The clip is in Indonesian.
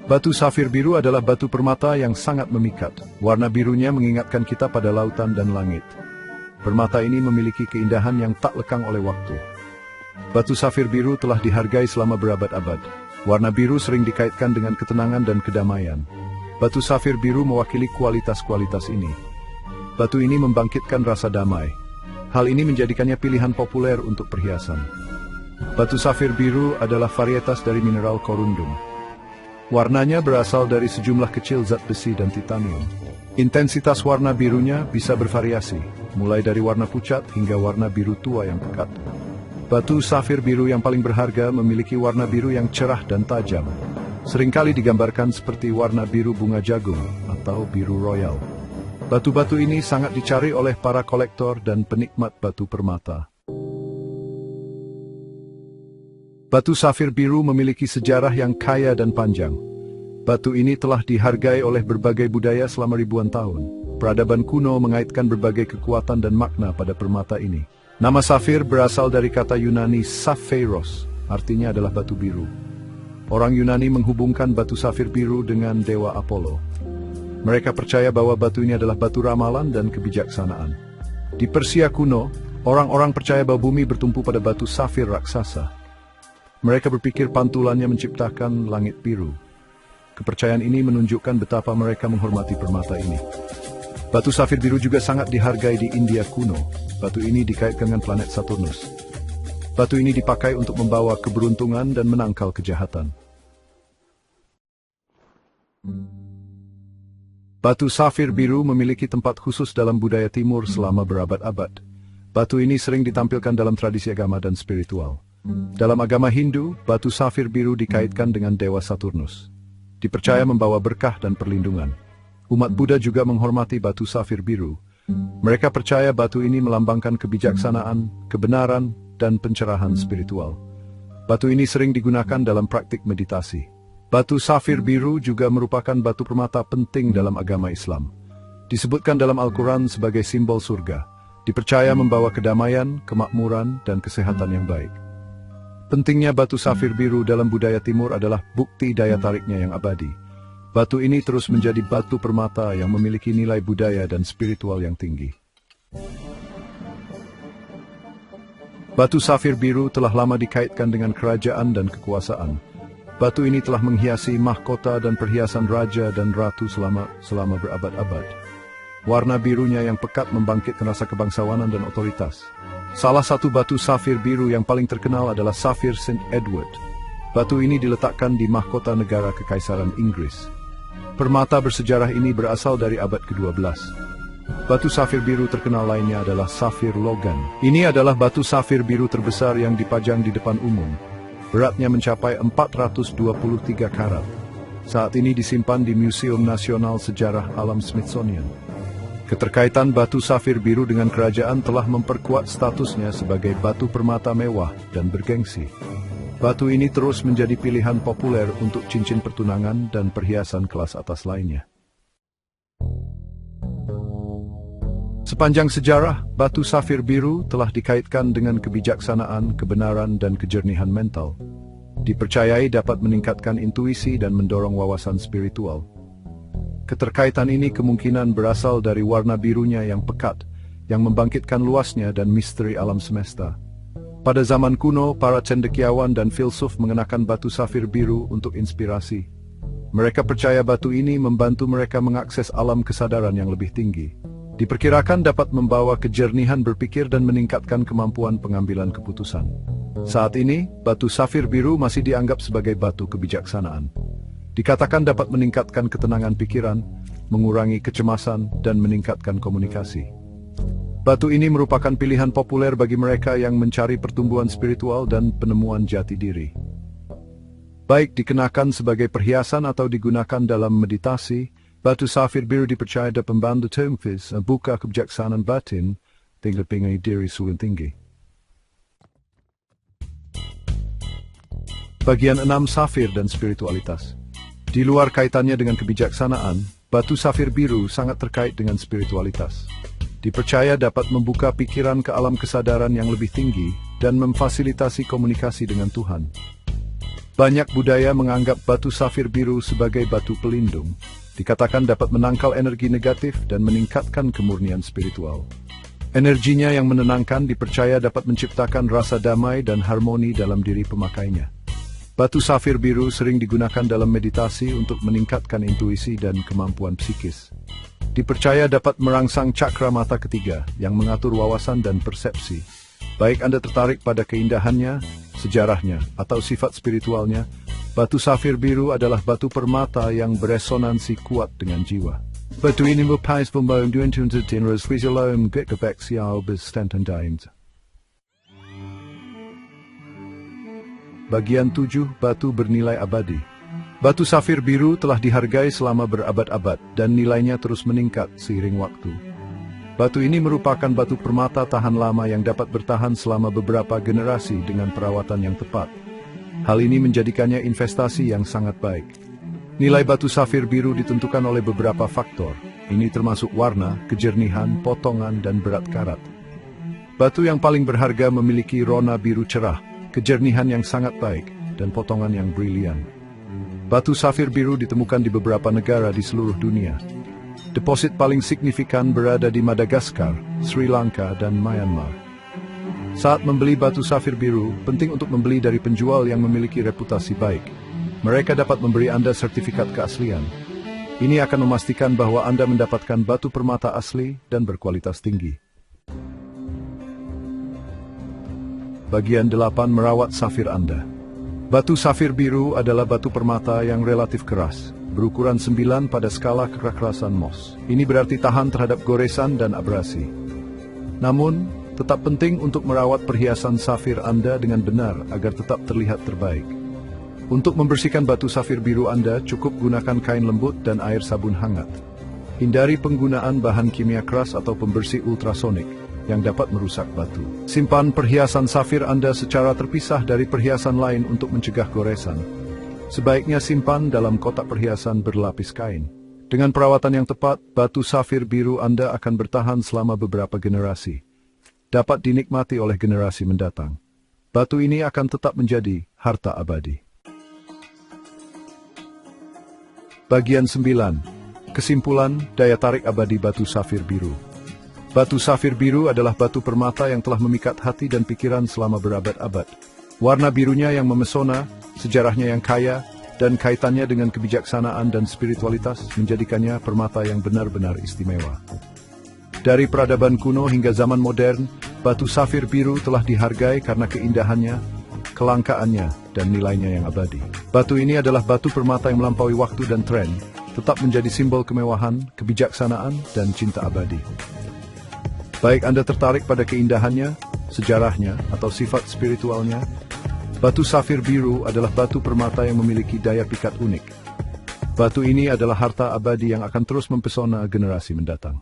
Batu safir biru adalah batu permata yang sangat memikat. Warna birunya mengingatkan kita pada lautan dan langit. Permata ini memiliki keindahan yang tak lekang oleh waktu. Batu safir biru telah dihargai selama berabad-abad. Warna biru sering dikaitkan dengan ketenangan dan kedamaian. Batu safir biru mewakili kualitas-kualitas ini. Batu ini membangkitkan rasa damai. Hal ini menjadikannya pilihan populer untuk perhiasan. Batu safir biru adalah varietas dari mineral korundum. Warnanya berasal dari sejumlah kecil zat besi dan titanium. Intensitas warna birunya bisa bervariasi, mulai dari warna pucat hingga warna biru tua yang pekat. Batu safir biru yang paling berharga memiliki warna biru yang cerah dan tajam. Seringkali digambarkan seperti warna biru bunga jagung atau biru royal. Batu-batu ini sangat dicari oleh para kolektor dan penikmat batu permata. Batu safir biru memiliki sejarah yang kaya dan panjang. Batu ini telah dihargai oleh berbagai budaya selama ribuan tahun. Peradaban kuno mengaitkan berbagai kekuatan dan makna pada permata ini. Nama safir berasal dari kata Yunani sappheiros, artinya adalah batu biru. Orang Yunani menghubungkan batu safir biru dengan dewa Apollo. Mereka percaya bahwa batu ini adalah batu ramalan dan kebijaksanaan. Di Persia kuno, orang-orang percaya bahwa bumi bertumpu pada batu safir raksasa. Mereka berpikir pantulannya menciptakan langit biru. Kepercayaan ini menunjukkan betapa mereka menghormati permata ini. Batu safir biru juga sangat dihargai di India kuno. Batu ini dikaitkan dengan planet Saturnus. Batu ini dipakai untuk membawa keberuntungan dan menangkal kejahatan. Batu safir biru memiliki tempat khusus dalam budaya timur selama berabad-abad. Batu ini sering ditampilkan dalam tradisi agama dan spiritual. Dalam agama Hindu, batu safir biru dikaitkan dengan dewa Saturnus. Dipercaya membawa berkah dan perlindungan. Umat Buddha juga menghormati batu safir biru. Mereka percaya batu ini melambangkan kebijaksanaan, kebenaran, dan pencerahan spiritual. Batu ini sering digunakan dalam praktik meditasi. Batu safir biru juga merupakan batu permata penting dalam agama Islam. Disebutkan dalam Al-Quran sebagai simbol surga. Dipercaya membawa kedamaian, kemakmuran, dan kesehatan yang baik. Pentingnya batu safir biru dalam budaya timur adalah bukti daya tariknya yang abadi. Batu ini terus menjadi batu permata yang memiliki nilai budaya dan spiritual yang tinggi. Batu safir biru telah lama dikaitkan dengan kerajaan dan kekuasaan. Batu ini telah menghiasi mahkota dan perhiasan raja dan ratu selama berabad-abad. Warna birunya yang pekat membangkitkan rasa kebangsawanan dan otoritas. Salah satu batu safir biru yang paling terkenal adalah safir St. Edward. Batu ini diletakkan di mahkota negara Kekaisaran Inggris. Permata bersejarah ini berasal dari abad ke-12. Batu safir biru terkenal lainnya adalah safir Logan. Ini adalah batu safir biru terbesar yang dipajang di depan umum. Beratnya mencapai 423 karat. Saat ini disimpan di Museum Nasional Sejarah Alam Smithsonian. Keterkaitan batu safir biru dengan kerajaan telah memperkuat statusnya sebagai batu permata mewah dan bergengsi. Batu ini terus menjadi pilihan populer untuk cincin pertunangan dan perhiasan kelas atas lainnya. Sepanjang sejarah, batu safir biru telah dikaitkan dengan kebijaksanaan, kebenaran, dan kejernihan mental. Dipercayai dapat meningkatkan intuisi dan mendorong wawasan spiritual. Keterkaitan ini kemungkinan berasal dari warna birunya yang pekat, yang membangkitkan luasnya dan misteri alam semesta. Pada zaman kuno, para cendekiawan dan filsuf mengenakan batu safir biru untuk inspirasi. Mereka percaya batu ini membantu mereka mengakses alam kesadaran yang lebih tinggi. Diperkirakan dapat membawa kejernihan berpikir dan meningkatkan kemampuan pengambilan keputusan. Saat ini, batu safir biru masih dianggap sebagai batu kebijaksanaan. Dikatakan dapat meningkatkan ketenangan pikiran, mengurangi kecemasan, dan meningkatkan komunikasi. Batu ini merupakan pilihan populer bagi mereka yang mencari pertumbuhan spiritual dan penemuan jati diri. Baik dikenakan sebagai perhiasan atau digunakan dalam meditasi, batu safir biru dipercaya dapat membantu temfis, buka kebijaksanaan batin, tinggal pengai diri sulin tinggi. Bagian 6 safir dan spiritualitas. Di luar kaitannya dengan kebijaksanaan, batu safir biru sangat terkait dengan spiritualitas. Dipercaya dapat membuka pikiran ke alam kesadaran yang lebih tinggi dan memfasilitasi komunikasi dengan Tuhan. Banyak budaya menganggap batu safir biru sebagai batu pelindung. Dikatakan dapat menangkal energi negatif dan meningkatkan kemurnian spiritual. Energinya yang menenangkan dipercaya dapat menciptakan rasa damai dan harmoni dalam diri pemakainya. Batu safir biru sering digunakan dalam meditasi untuk meningkatkan intuisi dan kemampuan psikis. Dipercaya dapat merangsang cakra mata ketiga yang mengatur wawasan dan persepsi. Baik Anda tertarik pada keindahannya, sejarahnya, atau sifat spiritualnya, batu safir biru adalah batu permata yang beresonansi kuat dengan jiwa. Batu ini merupakan pembawa untuk tinras fisiolom kekebaksial berstandard. Bagian 7, batu bernilai abadi. Batu safir biru telah dihargai selama berabad-abad dan nilainya terus meningkat seiring waktu. Batu ini merupakan batu permata tahan lama yang dapat bertahan selama beberapa generasi dengan perawatan yang tepat. Hal ini menjadikannya investasi yang sangat baik. Nilai batu safir biru ditentukan oleh beberapa faktor. Ini termasuk warna, kejernihan, potongan, dan berat karat. Batu yang paling berharga memiliki rona biru cerah, kejernihan yang sangat baik, dan potongan yang brilian. Batu safir biru ditemukan di beberapa negara di seluruh dunia. Deposit paling signifikan berada di Madagaskar, Sri Lanka, dan Myanmar. Saat membeli batu safir biru, penting untuk membeli dari penjual yang memiliki reputasi baik. Mereka dapat memberi Anda sertifikat keaslian. Ini akan memastikan bahwa Anda mendapatkan batu permata asli dan berkualitas tinggi. Bagian 8, merawat safir Anda. Batu safir biru adalah batu permata yang relatif keras, berukuran 9 pada skala kekerasan Mohs. Ini berarti tahan terhadap goresan dan abrasi. Namun, tetap penting untuk merawat perhiasan safir Anda dengan benar agar tetap terlihat terbaik. Untuk membersihkan batu safir biru Anda, cukup gunakan kain lembut dan air sabun hangat. Hindari penggunaan bahan kimia keras atau pembersih ultrasonik yang dapat merusak batu. Simpan perhiasan safir Anda secara terpisah dari perhiasan lain untuk mencegah goresan. Sebaiknya simpan dalam kotak perhiasan berlapis kain. Dengan perawatan yang tepat, batu safir biru Anda akan bertahan selama beberapa generasi. Dapat dinikmati oleh generasi mendatang. Batu ini akan tetap menjadi harta abadi. Bagian 9. Kesimpulan, daya tarik abadi batu safir biru. Batu safir biru adalah batu permata yang telah memikat hati dan pikiran selama berabad-abad. Warna birunya yang memesona, sejarahnya yang kaya, dan kaitannya dengan kebijaksanaan dan spiritualitas menjadikannya permata yang benar-benar istimewa. Dari peradaban kuno hingga zaman modern, batu safir biru telah dihargai karena keindahannya, kelangkaannya, dan nilainya yang abadi. Batu ini adalah batu permata yang melampaui waktu dan tren, tetap menjadi simbol kemewahan, kebijaksanaan, dan cinta abadi. Baik Anda tertarik pada keindahannya, sejarahnya, atau sifat spiritualnya, batu safir biru adalah batu permata yang memiliki daya pikat unik. Batu ini adalah harta abadi yang akan terus mempesona generasi mendatang.